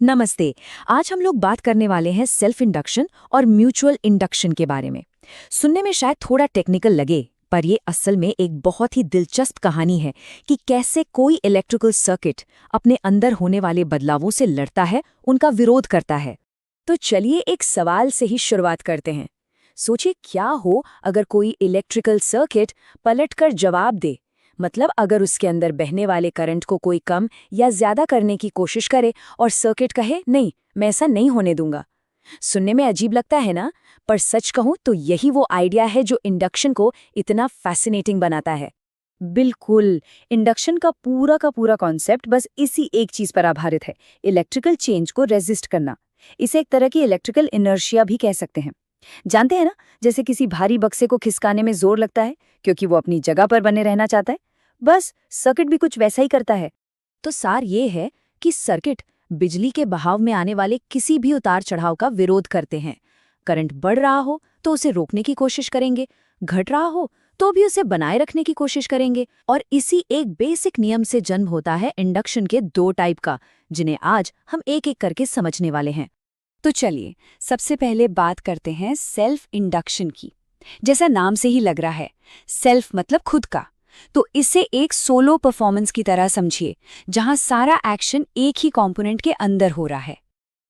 नमस्ते। आज हम लोग बात करने वाले हैं सेल्फ इंडक्शन और म्यूचुअल इंडक्शन के बारे में। सुनने में शायद थोड़ा टेक्निकल लगे, पर ये असल में एक बहुत ही दिलचस्प कहानी है कि कैसे कोई इलेक्ट्रिकल सर्किट अपने अंदर होने वाले बदलावों से लड़ता है, उनका विरोध करता है। तो चलिए एक सवाल से ही शुरुआत करते हैं। सोचिए क्या हो अगर कोई इलेक्ट्रिकल सर्किट पलटकर जवाब दे, मतलब अगर उसके अंदर बहने वाले करंट को कोई कम या ज्यादा करने की कोशिश करे और सर्किट कहे नहीं, मैं ऐसा नहीं होने दूंगा। सुनने में अजीब लगता है ना, पर सच कहूं तो यही वो आइडिया है जो इंडक्शन को इतना फैसिनेटिंग बनाता है। बिल्कुल। इंडक्शन का पूरा कॉन्सेप्ट बस इसी एक चीज पर आधारित है, इलेक्ट्रिकल चेंज को रेजिस्ट करना। इसे एक तरह की इलेक्ट्रिकल इनर्शिया भी कह सकते हैं। जानते हैं ना, जैसे किसी भारी बक्से को खिसकाने में जोर लगता है क्योंकि वो अपनी जगह पर बने रहना चाहता है। बस सर्किट भी कुछ वैसा ही करता है। तो सार ये है कि सर्किट बिजली के बहाव में आने वाले किसी भी उतार चढ़ाव का विरोध करते हैं। करंट बढ़ रहा हो तो उसे रोकने की कोशिश करेंगे, घट रहा हो तो भी उसे बनाए रखने की कोशिश करेंगे। और इसी एक बेसिक नियम से जन्म होता है इंडक्शन के दो टाइप का, जिन्हें आज हम एक एक करके समझने वाले हैं। तो चलिए सबसे पहले बात करते हैं सेल्फ इंडक्शन की। जैसा नाम से ही लग रहा है, सेल्फ मतलब खुद का, तो इसे एक सोलो परफॉर्मेंस की तरह समझिए, जहां सारा एक्शन एक ही कंपोनेंट के अंदर हो रहा है।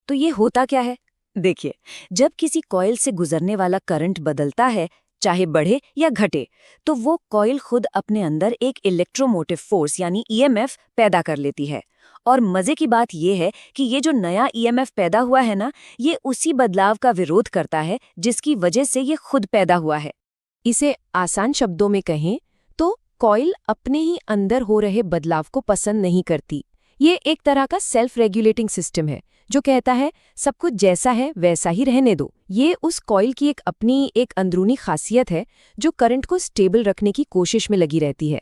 तो ये होता क्या है? देखिए, जब किसी कॉइल से गुजरने वाला करंट बदलता है, चाहे बढ़े या घटे, तो वो कॉइल खुद अपने अंदर एक इलेक्ट्रोमोटिव फोर्स यानी ईएमएफ पैदा कर लेती है। और मजे की बात यह है कि ये जो नया ईएमएफ पैदा हुआ है ना, ये उसी बदलाव का विरोध करता है जिसकी वजह से ये खुद पैदा हुआ है। इसे आसान शब्दों में कहें तो कॉइल अपने ही अंदर हो रहे बदलाव को पसंद नहीं करती। ये एक तरह का सेल्फ रेगुलेटिंग सिस्टम है जो कहता है सब कुछ जैसा है वैसा ही रहने दो। ये उस कॉइल की एक अंदरूनी खासियत है जो करंट को स्टेबल रखने की कोशिश में लगी रहती है।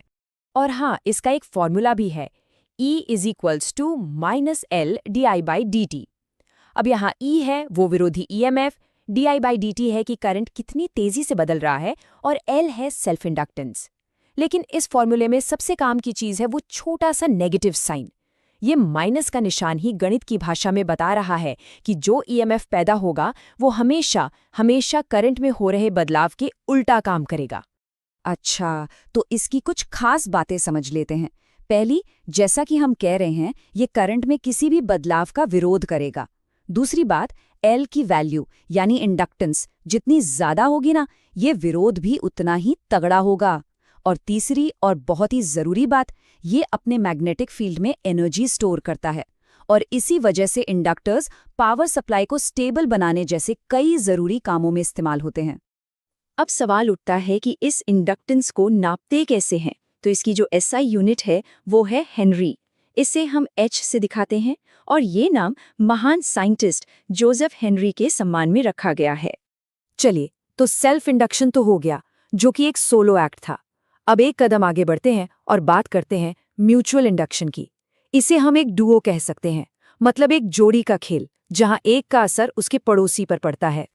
और हाँ, इसका एक फॉर्मूला भी है, E=-L di/dt। अब यहाँ E है वो विरोधी ईएमएफ, di/dt है कि करंट कितनी तेजी से बदल रहा है, और L है सेल्फ इंडक्टेंस। लेकिन इस फॉर्मूले में सबसे काम की चीज है वो छोटा सा नेगेटिव साइन। ये माइनस का निशान ही गणित की भाषा में बता रहा है कि जो ईएमएफ पैदा होगा वो हमेशा हमेशा करंट में हो रहे बदलाव के उल्टा काम करेगा। अच्छा, तो इसकी कुछ खास बातें समझ लेते हैं। पहली, जैसा कि हम कह रहे हैं, ये करंट में किसी भी बदलाव का विरोध करेगा। दूसरी बात, L की वैल्यू यानी इंडक्टेंस जितनी ज्यादा होगी ना, ये विरोध भी उतना ही तगड़ा होगा। और तीसरी और बहुत ही जरूरी बात, ये अपने मैग्नेटिक फील्ड में एनर्जी स्टोर करता है, और इसी वजह से इंडक्टर्स पावर सप्लाई को स्टेबल बनाने जैसे कई जरूरी कामों में इस्तेमाल होते हैं। अब सवाल उठता है कि इस इंडक्टेंस को नापते कैसे हैं? तो इसकी जो एसआई यूनिट है वो है हेनरी। इसे हम H से दिखाते हैं, और ये नाम महान साइंटिस्ट जोसेफ हेनरी के सम्मान में रखा गया है। चलिए, तो सेल्फ इंडक्शन तो हो गया, जो कि एक सोलो एक्ट था। अब एक कदम आगे बढ़ते हैं और बात करते हैं म्यूचुअल इंडक्शन की। इसे हम एक डुओ कह सकते हैं, मतलब एक जोड़ी का खेल, जहां एक का असर उसके पड़ोसी पर पड़ता है।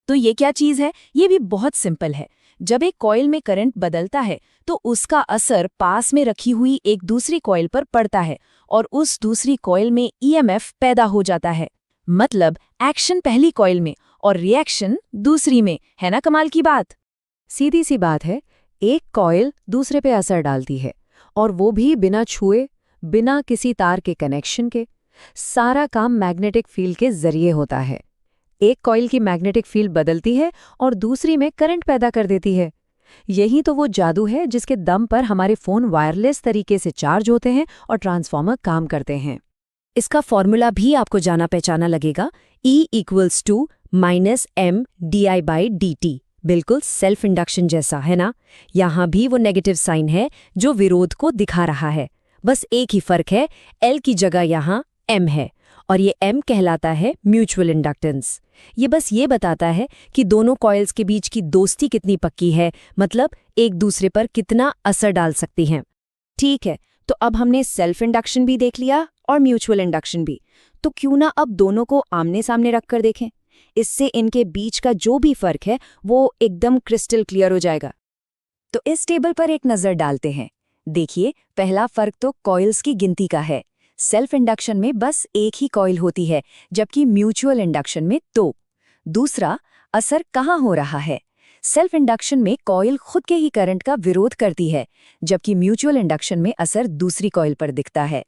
तो ये क्या चीज है? ये भी बहुत सिंपल है। जब एक कॉइल में करंट बदलता है तो उसका असर पास में रखी हुई एक दूसरी कॉइल पर पड़ता है, और उस दूसरी कॉइल में ईएमएफ पैदा हो जाता है। मतलब एक्शन पहली कॉइल में और रिएक्शन दूसरी में। है ना कमाल की बात? सीधी सी बात है, एक कॉइल दूसरे पे असर डालती है, और वो भी बिना छुए, बिना किसी तार के कनेक्शन के। सारा काम मैग्नेटिक फील्ड के जरिए होता है। एक कॉइल की मैग्नेटिक फील्ड बदलती है और दूसरी में करंट पैदा कर देती है। यही तो वो जादू है जिसके दम पर हमारे फोन वायरलेस तरीके से चार्ज होते हैं और ट्रांसफार्मर काम करते हैं। इसका फॉर्मूला भी आपको जाना पहचाना लगेगा, E=-M di/dt। बिल्कुल सेल्फ इंडक्शन जैसा, है ना? यहाँ भी वो नेगेटिव साइन है जो विरोध को दिखा रहा है। बस एक ही फर्क है, L की जगह यहाँ M है, और ये M कहलाता है म्यूचुअल इंडक्टेंस। ये बस ये बताता है कि दोनों कॉइल्स के बीच की दोस्ती कितनी पक्की है, मतलब एक दूसरे पर कितना असर डाल सकती हैं। ठीक है, तो अब हमने सेल्फ इंडक्शन भी देख लिया और म्यूचुअल इंडक्शन भी। तो क्यों ना अब दोनों को आमने सामने रखकर देखें। इससे इनके बीच का जो भी फर्क है वो एकदम क्रिस्टल क्लियर हो जाएगा। तो इस टेबल पर एक नजर डालते हैं। देखिए, पहला फर्क तो कॉइल्स की गिनती का है। सेल्फ इंडक्शन में बस एक ही कॉइल होती है, जबकि म्यूचुअल इंडक्शन में दो। दूसरा, असर कहाँ हो रहा है? सेल्फ इंडक्शन में कॉइल खुद के ही करंट का विरोध करती है, जबकि म्यूचुअल इंडक्शन में असर दूसरी कॉइल पर दिखता है।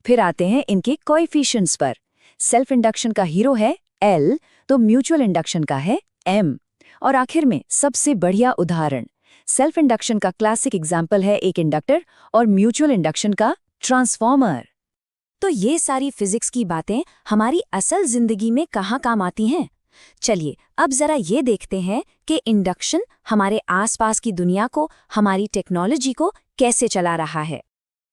फिर आते हैं इनके कोएफिशिएंट्स पर। सेल्फ इंडक्शन का हीरो है L, तो म्यूचुअल इंडक्शन का है M। और आखिर में सबसे बढ़िया उदाहरण, सेल्फ इंडक्शन का क्लासिक एग्जाम्पल है एक इंडक्टर और म्यूचुअल इंडक्शन का ट्रांसफॉर्मर। तो ये सारी फिजिक्स की बातें हमारी असल जिंदगी में कहाँ काम आती हैं? चलिए अब जरा ये देखते हैं कि इंडक्शन हमारे आसपास की दुनिया को, हमारी टेक्नोलॉजी को कैसे चला रहा है।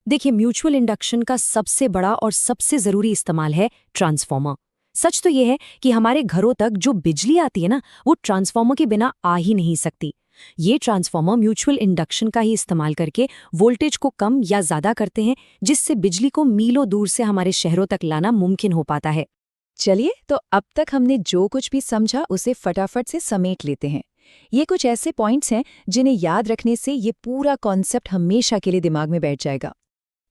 देखिए, म्यूचुअल इंडक्शन का सबसे बड़ा और सबसे ज़रूरी इस्तेमाल है ट्रांसफॉर्मर। सच तो ये है कि हमारे घरों तक जो बिजली आती है ना, वो ट्रांसफॉर्मर के बिना आ ही नहीं सकती। ये ट्रांसफॉर्मर म्यूचुअल इंडक्शन का ही इस्तेमाल करके वोल्टेज को कम या ज़्यादा करते हैं, जिससे बिजली को मीलों दूर से हमारे शहरों तक लाना मुमकिन हो पाता है। चलिए, तो अब तक हमने जो कुछ भी समझा उसे फटाफट से समेट लेते हैं। ये कुछ ऐसे पॉइंट्स हैं जिन्हें याद रखने से ये पूरा कॉन्सेप्ट हमेशा के लिए दिमाग में बैठ जाएगा।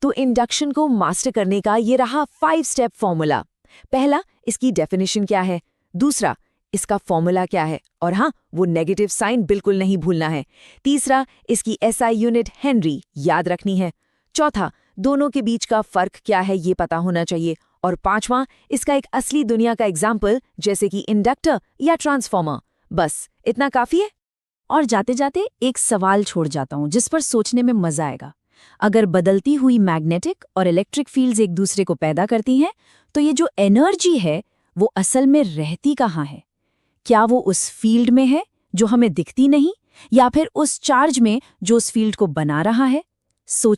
तो इंडक्शन को मास्टर करने का ये रहा 5 स्टेप फॉर्मूला। पहला, इसकी डेफिनेशन क्या है। दूसरा, इसका फॉर्मूला क्या है, और हाँ, वो नेगेटिव साइन बिल्कुल नहीं भूलना है। तीसरा, इसकी SI यूनिट हेनरी याद रखनी है। चौथा, दोनों के बीच का फर्क क्या है ये पता होना चाहिए। और पांचवां, इसका एक असली दुनिया का एग्जाम्पल, जैसे कि इंडक्टर या ट्रांसफॉर्मर। बस इतना काफी है। और जाते जाते एक सवाल छोड़ जाता हूँ जिस पर सोचने में मजा आएगा। अगर बदलती हुई मैग्नेटिक और इलेक्ट्रिक फील्ड्स एक दूसरे को पैदा करती हैं, तो ये जो एनर्जी है वो असल में रहती कहाँ है? क्या वो उस फील्ड में है जो हमें दिखती नहीं, या फिर उस चार्ज में जो उस फील्ड को बना रहा है? सोच